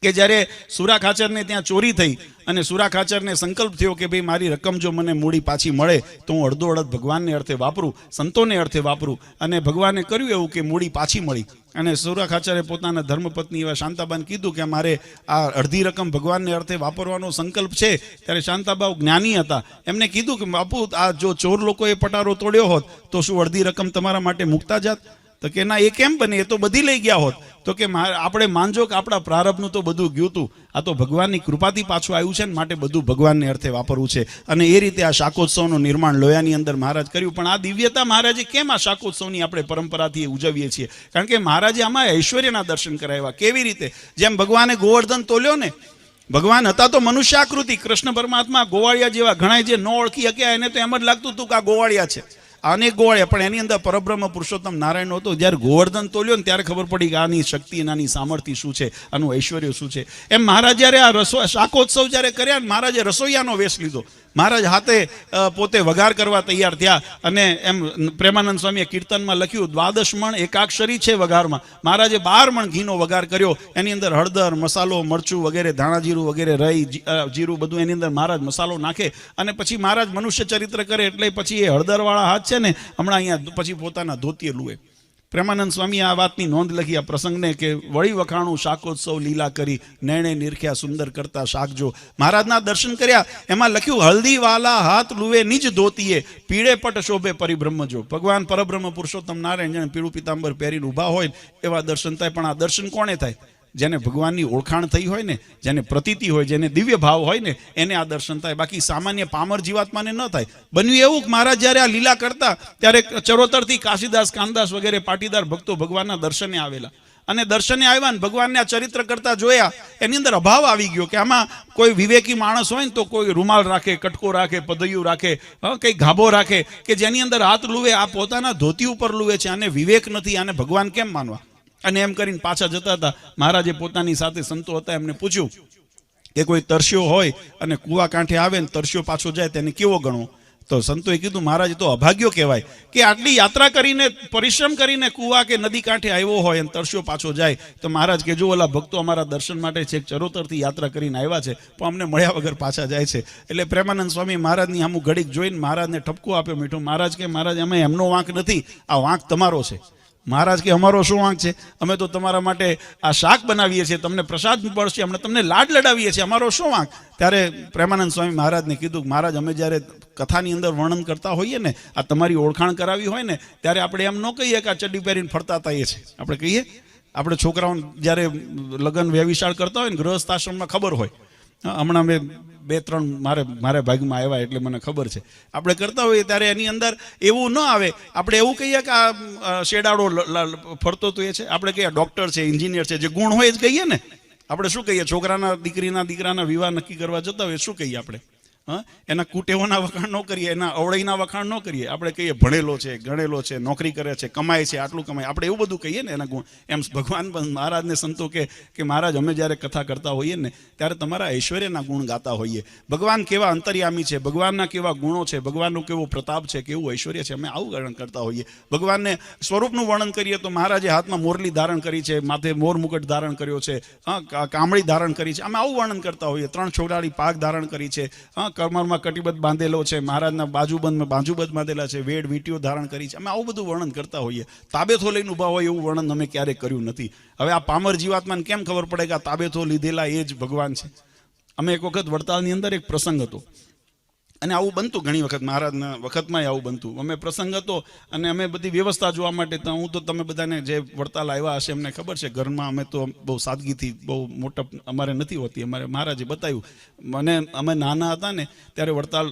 કે જ્યારે સુરા ખાચરને ત્યાં ચોરી થઈ અને સુરા ખાચરને સંકલ્પ થયો કે ભાઈ મારી રકમ જો મને મૂડી પાછી મળે તો હું અડધો અડધ ભગવાનને અર્થે વાપરું, સંતોને અર્થે વાપરું. અને ભગવાને કર્યું એવું કે મૂડી પાછી મળી. અને સુરા ખાચરે પોતાના ધર્મપત્ની એવા શાંતાબાને કીધું કે મારે આ અડધી રકમ ભગવાનને અર્થે વાપરવાનો સંકલ્પ છે. ત્યારે શાંતાબા જ્ઞાની હતા. એમને કીધું કે બાપુ આ જો ચોર લોકોએ પટારો તોડ્યો હોત તો શું અડધી રકમ તમારા માટે મૂકતા જાત? તો કે ના, એ કેમ બને, એ તો બધી લઈ ગયા હોત. તો કે આપણે માનજો કે આપણા પ્રારબ્ધનું તો બધું ગયું હતું, આ તો ભગવાનની કૃપાથી પાછું આવ્યું છે ને માટે બધું ભગવાનને અર્થે વાપરવું છે. અને એ રીતે આ શાકોત્સવનું નિર્માણ લોયાની અંદર મહારાજ કર્યું. પણ આ દિવ્યતા મહારાજે કેમ આ શાકોત્સવની આપણે પરંપરાથી ઉજવીએ છીએ? કારણ કે મહારાજે આમાં ઐશ્વર્યના દર્શન કરાવ્યા. કેવી રીતે? જેમ ભગવાને ગોવર્ધન તોલ્યો ને, ભગવાન હતા તો મનુષ્યાકૃતિ. કૃષ્ણ પરમાત્મા ગોવાળિયા જેવા, ઘણા જે ન ઓળખી શક્યા એને તો એમ જ લાગતું હતું કે આ ગોવાળિયા છે, અનેક ગોવાળિયા, પણ એની અંદર પરબ્રહ્મ પુરુષોત્તમ નારાયણ હતો. જ્યારે ગોવર્ધન તોલ્યો ને ત્યારે ખબર પડી કે આની શક્તિ, આની સામર્થ્ય શું છે, આનું ઐશ્વર્ય શું છે. એમ મહારાજ જ્યારે આ શાકોત્સવ જ્યારે કર્યા ને મહારાજે રસોઈયાનો વેશ લીધો. મહારાજ હાથે પોતે વઘાર કરવા તૈયાર થયા. અને એમ પ્રેમાનંદ સ્વામીએ કીર્તનમાં લખ્યું 12 મણ એકાક્ષરી છે વઘારમાં. મહારાજે 12 મણ ઘીનો વઘાર કર્યો. એની અંદર હળદર, મસાલો, મરચું વગેરે, ધાણા જીરું વગેરે, રહી જીરું બધું એની અંદર મહારાજ મસાલો નાખે. અને પછી મહારાજ મનુષ્ય ચરિત્ર કરે એટલે પછી એ હળદરવાળા હાથ છે ને હમણાં અહીંયા પછી પોતાના ધોતીએ લુએ. પ્રેમાનંદ સ્વામીએ આ વાતની નોંધ લખી આ પ્રસંગને કે વળી વખાણું શાકોત્સવ લીલા કરી, નૈણે નિરખ્યા સુંદર કરતા શાકજો. મહારાજના દર્શન કર્યા. એમાં લખ્યું હલ્દી વાલા હાથ લુવે નિજ ધોતીએ, પીળે પટ શોભે પરિબ્રહ્મજો. ભગવાન પરબ્રહ્મ પુરુષોત્તમ નારાયણ જેને પીળું પીતાંબર પહેરીને ઊભા હોય એવા દર્શન થાય. પણ આ દર્શન કોણે થાય? જેને ભગવાનની ઓળખાણ થઈ હોય ને, જેને પ્રતીતિ હોય, જેને દિવ્ય ભાવ હોય ને એને આ દર્શન થાય. બાકી સામાન્ય પામર જીવાત્માને ન થાય. બન્યું એવું કે મહારાજ જ્યારે આ લીલા કરતા ત્યારે ચરોતરથી કાશીદાસ, કાનદાસ વગેરે પાટીદાર ભક્તો ભગવાનના દર્શને આવેલા. અને દર્શને આવ્યા ને ભગવાનને આ ચરિત્ર કરતા જોયા. એની અંદર અભાવ આવી ગયો કે આમાં કોઈ વિવેકી માણસ હોય ને તો કોઈ રૂમાલ રાખે, કટકો રાખે, પદૈયું રાખે, કંઈ ગાભો રાખે કે જેની અંદર હાથ લુવે. આ પોતાના ધોતી ઉપર લુવે છે. આને વિવેક નથી, આને ભગવાન કેમ માનવા? અને એમ કરીને પાછા જતા હતા. મહારાજે પોતાની સાથે સંતો હતા એમને પૂછ્યું કે કોઈ તરસ્યો હોય અને કૂવા કાંઠે આવે ને તરસ્યો પાછો જાય તેને કેવો ગણવો? તો સંતોએ કીધું મહારાજ તો અભાગ્યો કહેવાય કે આટલી યાત્રા કરીને, પરિશ્રમ કરીને કૂવા કે નદી કાંઠે આવ્યો હોય અને તરસ્યો પાછો જાય. તો મહારાજ કે જો ઓલા ભક્તો અમારા દર્શન માટે છે ચરોતરથી યાત્રા કરીને આવ્યા છે પણ અમને મળ્યા વગર પાછા જાય છે. એટલે પ્રેમાનંદ સ્વામી મહારાજની આમું ઘડીક જોઈને મહારાજને ઠપકો આપ્યો મીઠો. મહારાજ કે મહારાજ અમે એમનો વાંક નથી, આ વાંક તમારો છે. મહારાજ કે અમારો શું વાંક છે? અમે તો તમારા માટે આ શાક બનાવીએ છીએ, તમને પ્રસાદ પડશે, અમે તમને લાડ લડાવીએ છીએ, અમારો શું વાંક? ત્યારે પ્રેમાનંદ સ્વામી મહારાજને કીધું મહારાજ અમે જ્યારે કથાની અંદર વર્ણન કરતા હોઈએ ને, આ તમારી ઓળખાણ કરાવી હોય ને ત્યારે આપણે એમ ન કહીએ કે આ ચડ્ડી પહેરીને ફરતા હતા એ છે. આપણે કહીએ આપણે છોકરાઓને જ્યારે લગ્ન વ્યવિશાળ કરતા હોય ને ગૃહસ્થાશ્રમમાં ખબર હોય. હમણાં મેં 2-3 મારે ભાગમાં આવ્યા એટલે મને ખબર છે. આપણે કરતા હોઈએ ત્યારે એની અંદર એવું ન આવે. આપણે એવું કહીએ કે આ શેડાળો ફરતો તો એ છે. આપણે કહીએ ડૉક્ટર છે, એન્જિનિયર છે, જે ગુણ હોય જ કહીએ ને. આપણે શું કહીએ? છોકરાના દીકરાના વિવાહ નક્કી કરવા જતા હોય શું કહીએ આપણે? એના કુટેવોના વખાણ ન કરીએ, એના અવળઈના વખાણ ન કરીએ. આપણે કહીએ ભણેલો છે, ગણેલો છે, નોકરી કરે છે, કમાય છે, આટલું કમાય. આપણે એવું બધું કહીએ ને એના ગુણ. એમ ભગવાન મહારાજને સંતો કે મહારાજ અમે જ્યારે કથા કરતા હોઈએ ને ત્યારે તમારા ઐશ્વર્યના ગુણ ગાતા હોઈએ. ભગવાન કેવા અંતર્યામી છે, ભગવાનના કેવા ગુણો છે, ભગવાનનો કેવો પ્રતાપ છે, કેવું ઐશ્વર્ય છે, અમે આવું વર્ણન કરતા હોઈએ. ભગવાનને સ્વરૂપનું વર્ણન કરીએ તો મહારાજે હાથમાં મોરલી ધારણ કરી છે, માથે મોર મુકટ ધારણ કર્યો છે, કામળી ધારણ કરી છે. અમે આવું વર્ણન કરતા હોઈએ. 3 છોડાળી પાક ધારણ કરી છે, કમરમાં કટિબદ્ધ બાંધેલો છે, મહારાજના બાજુબંધ બાંધેલા છે, વેડ વીટીઓ ધારણ કરી છે. અમે આવું બધું વર્ણન કરતા હોઈએ. તાબેથો લઈને ઊભા હોય એવું વર્ણન અમે ક્યારેય કર્યું નથી. હવે આ પામર જીવાત્માને કેમ ખબર પડે કે આ તાબેથો લીધેલા એ જ ભગવાન છે? અમે એક વખત વડતાલની અંદર એક પ્રસંગ હતો. અને આવું બનતું ઘણી વખત, મહારાજના વખતમાં આવું બનતું. અમે પ્રસંગ હતો અને અમે બધી વ્યવસ્થા જોવા માટે, તો હું તો તમે બધાને જે વડતાલ આવ્યા હશે એમને ખબર છે, ઘરમાં અમે તો બહુ સાદગીથી, બહુ મોટા અમારે નથી હોતી, અમારે મહારાજે બતાવ્યું. મને અમે નાના હતા ને ત્યારે વડતાલ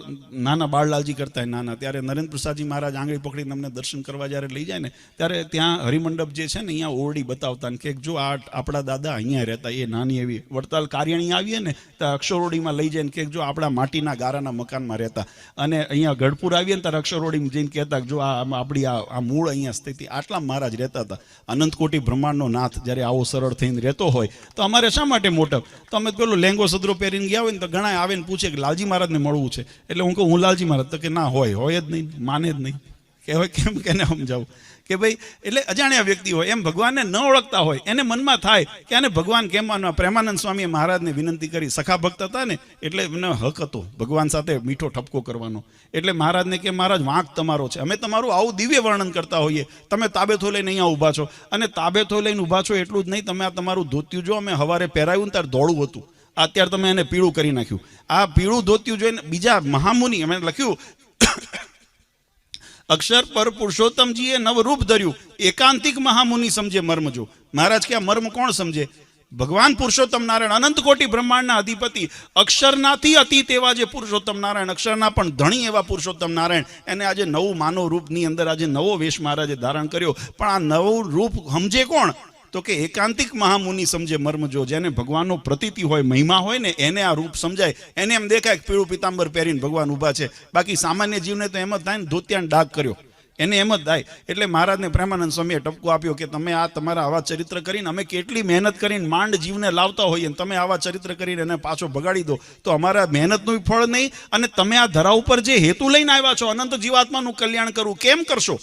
નાના બાળલાલજી કરતા નાના, ત્યારે નરેન્દ્ર પ્રસાદજી મહારાજ આંગળી પકડીને અમને દર્શન કરવા જ્યારે લઈ જાય ને, ત્યારે ત્યાં હરિમંડપ જે છે ને અહીંયા ઓરડી બતાવતા ને કે જો આ આપણા દાદા અહીંયા રહેતા, એ નાની એવી વડતાલ કાર્યણી આવીએ ને તો અક્ષરોડીમાં લઈ જાય ને કે જો આપણા માટીના ગારાના મકાનમાં રહેતા, અને અહીંયા ગઢપુર આવીએ ને ત્યારે અક્ષરોડીમાં જઈને કહેતા કે જો આ આપણી આ મૂળ અહીંયા સ્થિતિ, આટલા મહારાજ રહેતા હતા. અનંત કોટી બ્રહ્માંડનો નાથ જ્યારે આવો સરળ થઈને રહેતો હોય તો અમારે શા માટે મોટપ? તો અમે પેલો લેંગો સદરો પહેરીને ગયા હોય ને તો ઘણા આવે ને પૂછે કે લાલજી મહારાજને મળવું છે, એટલે હું કહું હું લાલજી મહારાજ, તો કે ના હોય જ નહીં, માને જ નહીં. કહેવાય કેમ કેને સમજાવું કે ભાઈ, એટલે અજાણ્યા વ્યક્તિ હોય, એમ ભગવાનને ન ઓળખતા હોય એને મનમાં થાય કે આને ભગવાન કેમ માનવા. પ્રેમાનંદ સ્વામીએ મહારાજને વિનંતી કરી, સખા ભક્ત હતા ને એટલે એમને હક હતો ભગવાન સાથે મીઠો ઠપકો કરવાનો. એટલે મહારાજને કે મહારાજ વાંક તમારો છે, અમે તમારું આવું દિવ્ય વર્ણન કરતા હોઈએ, તમે તાબેથો લઈને અહીંયા ઊભા છો, અને તાબેથો લઈને ઊભા છો એટલું જ નહીં, તમે આ તમારું ધોતિયું જો અમે હવારે પહેરાવ્યું ને ત્યારે ધોળું હતું, અત્યારે તમે એને પીળું કરી નાખ્યું. આ પીળું ધોતિયું જોઈને બીજા મહામુનિ, અમે લખ્યું અક્ષર પર પુરુષોત્તમજીએ નવરૂપ ધર્યું, એકાંતિક મહામુનિ સમજે મર્મ જો. મહારાજ કે આ મર્મ કોણ સમજે? ભગવાન પુરુષોત્તમ નારાયણ, અનંત કોટી બ્રહ્માંડના અધિપતિ, અક્ષરનાથી અતીત એવા જે પુરુષોત્તમ નારાયણ, અક્ષરના પણ ધણી એવા પુરુષોત્તમ નારાયણ, એને આજે નવું માનવ રૂપની અંદર આજે નવો વેશ મહારાજે ધારણ કર્યો. પણ આ નવું રૂપ સમજે કોણ? તો કે એકાંતિક મહામુનિ સમજે મર્મ જો. જેને ભગવાનનો પ્રતીતિ હોય, મહિમા હોય ને એને આ રૂપ સમજાય. એને એમ દેખાય કે પીળું પિતાંબર પહેરીને ભગવાન ઊભા છે. બાકી સામાન્ય જીવને તો એમ જ થાય ને, ધોતિયાને ડાઘ કર્યો, એને એમ જ થાય. એટલે મહારાજને પ્રેમાનંદ સ્વામીએ ટપકો આપ્યો કે તમે આ તમારા આવા ચરિત્ર કરીને, અમે કેટલી મહેનત કરીને માંડ જીવને લાવતા હોઈએ, તમે આવા ચરિત્ર કરીને એને પાછો બગાડી દો તો અમારા મહેનતનું ફળ નહીં, અને તમે આ ધરા ઉપર જે હેતુ લઈને આવ્યા છો, અનંત જીવાત્માનું કલ્યાણ કરવું, કેમ કરશો?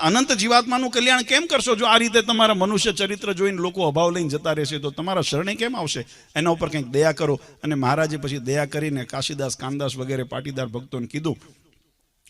અનંત જીવાત્માનું કલ્યાણ કેમ કરશો? જો આ રીતે તમારા મનુષ્ય ચરિત્ર જોઈને લોકો અભાવ લઈને જતા રહેશે તો તમારા શરણે કેમ આવશે? એના ઉપર કંઈક દયા કરો. અને મહારાજે પછી દયા કરીને કાશીદાસ, કાનદાસ વગેરે પાટીદાર ભક્તોને કીધું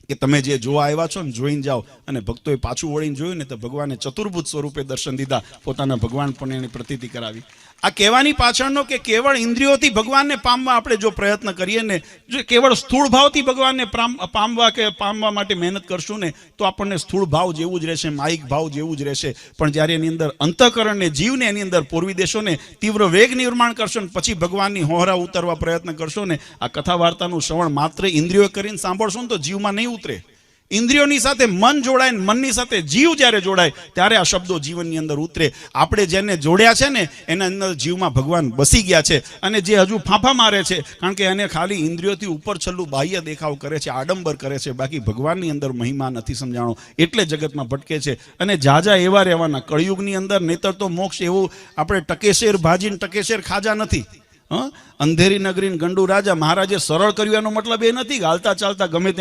કે તમે જે જોવા આવ્યા છો ને જોઈને જાઓ. અને ભક્તોએ પાછું વળીને જોયું ને તો ભગવાને ચતુર્ભુજ સ્વરૂપે દર્શન દીધા, પોતાના ભગવાન પણ એની પ્રતીતિ કરાવી. આ કહેવાની પાછળનો કે કેવળ ઇન્દ્રિયોથી ભગવાનને પામવા આપણે જો પ્રયત્ન કરીએ ને, જો કેવળ સ્થૂળ ભાવથી ભગવાનને પામવા માટે મહેનત કરશું ને તો આપણને સ્થૂળ ભાવ જેવું જ રહેશે, માયિક ભાવ જેવું જ રહેશે. પણ જ્યારે એની અંદર અંતઃકરણને, જીવને એની અંદર પોરવી દેશો ને, તીવ્ર વેગ નિર્માણ કરશો ને પછી ભગવાનની હોહરા ઉતરવા પ્રયત્ન કરશો ને, આ કથા વાર્તાનું શ્રવણ માત્ર ઇન્દ્રિયો કરીને સાંભળશો ને તો જીવમાં નહીં ઉતરે. ઇન્દ્રિયોની સાથે મન જોડાય ને મનની સાથે જીવ જ્યારે જોડાય ત્યારે આ શબ્દો જીવનની અંદર ઉતરે. આપણે જેને જોડ્યા છે ને એના અંદર જીવમાં ભગવાન બસી ગયા છે. અને જે હજુ ફાંફા મારે છે કારણ કે એને ખાલી ઇન્દ્રિયોથી ઉપર છલ્લું બાહ્ય દેખાવ કરે છે, આડંબર કરે છે, બાકી ભગવાનની અંદર મહિમા નથી સમજાણો, એટલે જગતમાં ભટકે છે. અને જાજા એવા રહેવાના કળિયુગની અંદર, નહીતર તો મોક્ષ એવું આપણે ટકેશેર ભાજીને ટકેશેર ખાજા નથી. અંધેરી નગરી ગંડુ રાજા, મહારાજે સરળ કર્યું એનો મતલબ એ નથી કે હાલતા ચાલતા ગમે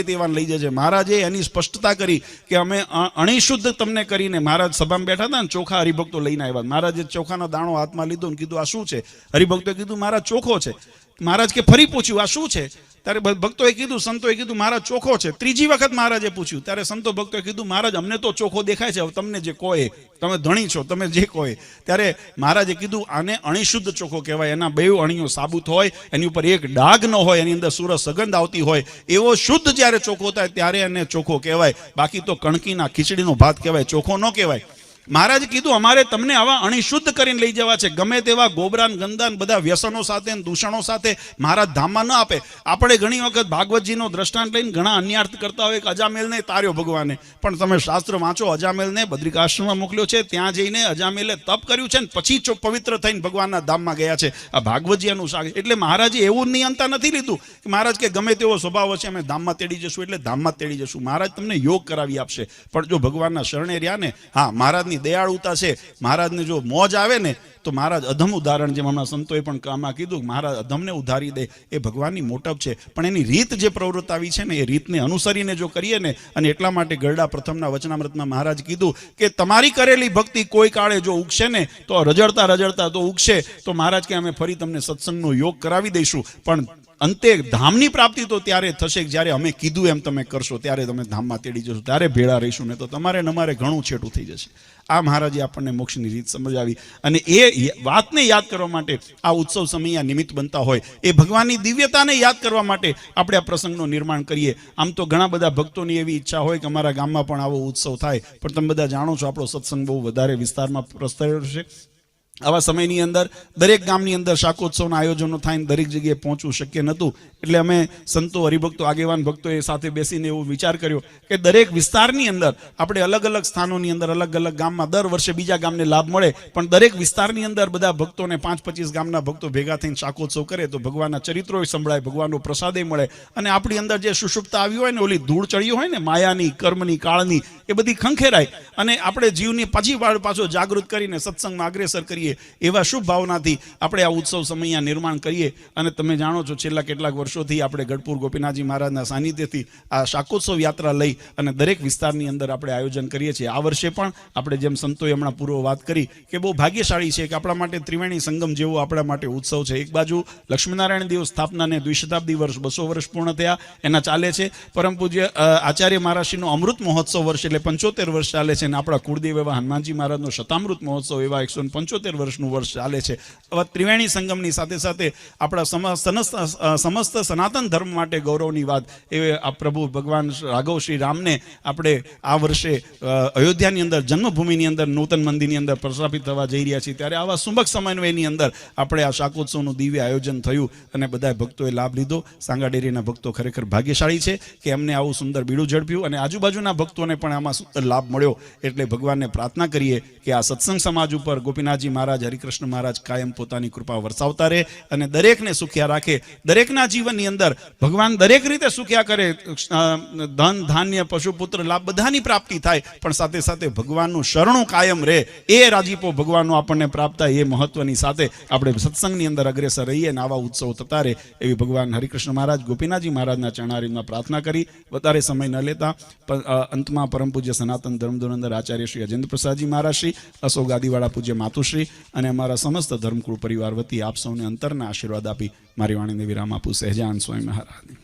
તેવાને લઈ જશે. મહારાજે એની સ્પષ્ટતા કરી કે અમે અણિશુદ્ધ તમને કરીને, મહારાજ સભામાં બેઠા હતા ને, ચોખા હરિભક્તો લઈને આવ્યા. મહારાજે ચોખાનો દાણો હાથમાં લીધો ને કીધું આ શું છે? હરિભક્તોએ કીધું મહારાજ ચોખો છે. મહારાજ કે ફરી પૂછ્યું આ શું છે? ત્યારે ભક્તોએ કીધું, સંતોએ કીધું મહારાજ ચોખો છે. ત્રીજી વખત મહારાજે પૂછ્યું ત્યારે સંતો ભક્તોએ કીધું મહારાજ અમને તો ચોખો દેખાય છે, હવે તમને જે કહો એ, તમે ધણી છો, તમે જે કહો એ. ત્યારે મહારાજે કીધું આને અણિશુદ્ધ ચોખો કહેવાય. એના બે અણીઓ સાબુત હોય, એની ઉપર એક ડાઘ ન હોય, એની અંદર સુરસ સગંધ આવતી હોય, એવો શુદ્ધ જ્યારે ચોખ્ખો થાય ત્યારે એને ચોખ્ખો કહેવાય. બાકી તો કણકીના ખીચડીનો ભાત કહેવાય, ચોખ્ખો ન કહેવાય. મહારાજે કીધું અમારે તમને આવા અણિશુદ્ધ કરીને લઈ જવા છે. ગમે તેવા ગોબરાન ગંદાન બધા વ્યસનો સાથે, દૂષણો સાથે મહારાજ ધામમાં ન આપે. આપણે ઘણી વખત ભાગવતજીનો દ્રષ્ટાંત લઈને ઘણા અન્યાર્થ કરતા હોય કે અજામેલને તાર્યો ભગવાને, પણ તમે શાસ્ત્ર વાંચો, અજામેલને બદ્રિકાશ્રમમાં મોકલ્યો છે, ત્યાં જઈને અજામેલે તપ કર્યું છે ને પછી પવિત્ર થઈને ભગવાનના ધામમાં ગયા છે. આ ભાગવતજી અનુસાર. એટલે મહારાજે એવું નિયંતા નથી લીધું કે મહારાજ કે ગમે તેવો સ્વભાવ હશે અમે ધામમાં તેડી જશું એટલે ધામમાં તેડી જશું. મહારાજ તમને યોગ કરાવી આપશે. પણ જો ભગવાનના શરણે રહ્યા ને, હા મહારાજ દયાળુતા છે, મહારાજને જો મોજ આવે ને તો મહારાજ અધમ ઉદાહરણ, જેમ હમણાં સંતોએ પણ કામમાં કીધું, મહારાજ અધમને ઉધારી દે, એ ભગવાનની મોટપ છે. પણ એની રીત જે પ્રવૃત્તાવી છે ને, એ રીતને અનુસરીને જો કરીએ ને, અને એટલા માટે ગરડા પ્રથમના વચનામૃતમાં મહારાજ કીધું કે તમારી કરેલી ભક્તિ કોઈ કાળે જો ઉગશે ને તો રજડતા રજડતા તો ઉગશે. તો મહારાજ કે અમે ફરી તમને સત્સંગનો યોગ કરાવી દઈશું, પણ અંતે ધામની પ્રાપ્તિ તો ત્યારે થશે કે જ્યારે અમે કીધું એમ તમે કરશો, ત્યારે તમે ધામમાં તેડી જશો, ત્યારે ભેળા રહીશું, ને તો તમારે ને અમારે ઘણું છેટું થઈ જશે. આ મહારાજે આપણને મોક્ષની રીત સમજાવી. અને એ વાતને યાદ કરવા માટે આ ઉત્સવ સમય નિમિત્ત બનતા હોય, એ ભગવાનની દિવ્યતાને યાદ કરવા માટે આપણે આ પ્રસંગનું નિર્માણ કરીએ. આમ તો ઘણા બધા ભક્તોની એવી ઈચ્છા હોય કે અમારા ગામમાં પણ આવો ઉત્સવ થાય, પણ તમે બધા જાણો છો આપણો સત્સંગ બહુ વધારે વિસ્તારમાં પ્રસરેલો છે. આવા સમયની અંદર દરેક ગામની અંદર શાકોત્સવના આયોજનો થાય, દરેક જગ્યાએ પહોંચવું શક્ય નહોતું. એટલે અમે સંતો, હરિભક્તો, આગેવાન ભક્તોએ સાથે બેસીને એવો વિચાર કર્યો કે દરેક વિસ્તારની અંદર આપણે અલગ અલગ સ્થાનોની અંદર, અલગ અલગ ગામમાં દર વર્ષે બીજા ગામને લાભ મળે, પણ દરેક વિસ્તારની અંદર બધા ભક્તોને 5-25 ગામના ભક્તો ભેગા થઈને શાકોત્સવ કરે તો ભગવાનના ચરિત્રોય સંભળાય, ભગવાનનો પ્રસાદે મળે, અને આપણી અંદર જે સુષુપ્ત આવી હોય ને, ઓલી ધૂળ ચડી હોય ને માયાની, કર્મની, કાળની, એ બધી ખંખેરાય અને આપણે જીવની પાછી પાછો જાગૃત કરીને સત્સંગમાં અગ્રેસર કરીએ. એવા શુભ ભાવનાથી આપણે આ ઉત્સવ સમય નિર્માણ કરીએ. અને તમે જાણો છો છેલ્લા કેટલાક વર્ષોથી આપણે ગઢપુર ગોપીનાથજી મહારાજના સાનિધ્યથી આ શાકોત્સવ યાત્રા લઈ અને દરેક વિસ્તારની અંદર આપણે આયોજન કરીએ છીએ. આ વર્ષે પણ આપણે જેમ સંતોએ હમણાં પૂર્વ વાત કરી કે બહુ ભાગ્યશાળી છે કે આપણા માટે ત્રિવેણી સંગમ જેવો આપણા માટે ઉત્સવ છે. એક બાજુ લક્ષ્મીનારાયણ દેવ સ્થાપનાને દ્વિશતાબ્દી વર્ષ, 200 વર્ષ પૂર્ણ થયા એના ચાલે છે. પરમ પૂજ્ય આચાર્ય મહારાજશ્રીનો અમૃત મહોત્સવ વર્ષ એટલે 75 વર્ષ ચાલે છે, અને આપણા કુળદેવ એવા હનુમાનજી મહારાજનો શતામૃત મહોત્સવ એવા 175 વર્ષનું વર્ષ ચાલે છે. આવા ત્રિવેણી સંગમની સાથે સાથે આપણા સમસ્ત સનાતન ધર્મ માટે ગૌરવની વાત એ આ પ્રભુ ભગવાન રાઘવ શ્રી રામને આપણે આ વર્ષે અયોધ્યાની અંદર, જન્મભૂમિની અંદર, નૂતન મંદિરની અંદર પ્રસ્થાપિત થવા જઈ રહ્યા છીએ. ત્યારે આવા સુબક સમન્વયની અંદર આપણે આ શાકોત્સવનું દિવ્ય આયોજન થયું અને બધા ભક્તોએ લાભ લીધો. સાંગાડેરીના ભક્તો ખરેખર ભાગ્યશાળી છે કે એમને આવું સુંદર બીડું ઝડપ્યું, અને આજુબાજુના ભક્તોને પણ આમાં સુંદર લાભ મળ્યો. એટલે ભગવાનને પ્રાર્થના કરીએ કે આ સત્સંગ સમાજ ઉપર ગોપીનાથજી મહારાજ, હરિકૃષ્ણ મહારાજ કાયમ પોતાની કૃપા વરસાવતા રહે અને દરેકને સુખ્યા રાખે. દરેકના જીવનની અંદર ભગવાન દરેક રીતે સુખ્યા કરે, ધન, ધાન્ય, પશુ, પુત્ર, લાભ બધાની પ્રાપ્તિ થાય, પણ સાથે સાથે ભગવાનનું શરણું કાયમ રહે, એ રાજીપો ભગવાનનો આપણને પ્રાપ્ત થાય, એ મહત્વની સાથે આપણે સત્સંગની અંદર અગ્રેસર રહીએ અને આવા ઉત્સવ થતા રહે એવી ભગવાન હરિકૃષ્ણ મહારાજ, ગોપીનાથજી મહારાજના ચરણારવિંદમાં પ્રાર્થના કરી. વધારે સમય ન લેતા અંતમાં પરમ પૂજ્ય સનાતન ધર્મધુરંદર આચાર્ય શ્રી અજેન્દ્ર પ્રસાદજી મહારાજ શ્રી, અશોક ગાદીવાળા પૂજ્ય માતુશ્રી અને અમારા સમસ્ત ધર્મકુળ પરિવાર વતી આપ સૌને અંતરના આશીર્વાદ આપી મારી વાણીને વિરામ આપું. સહેજાન સ્વામી મહારાજ.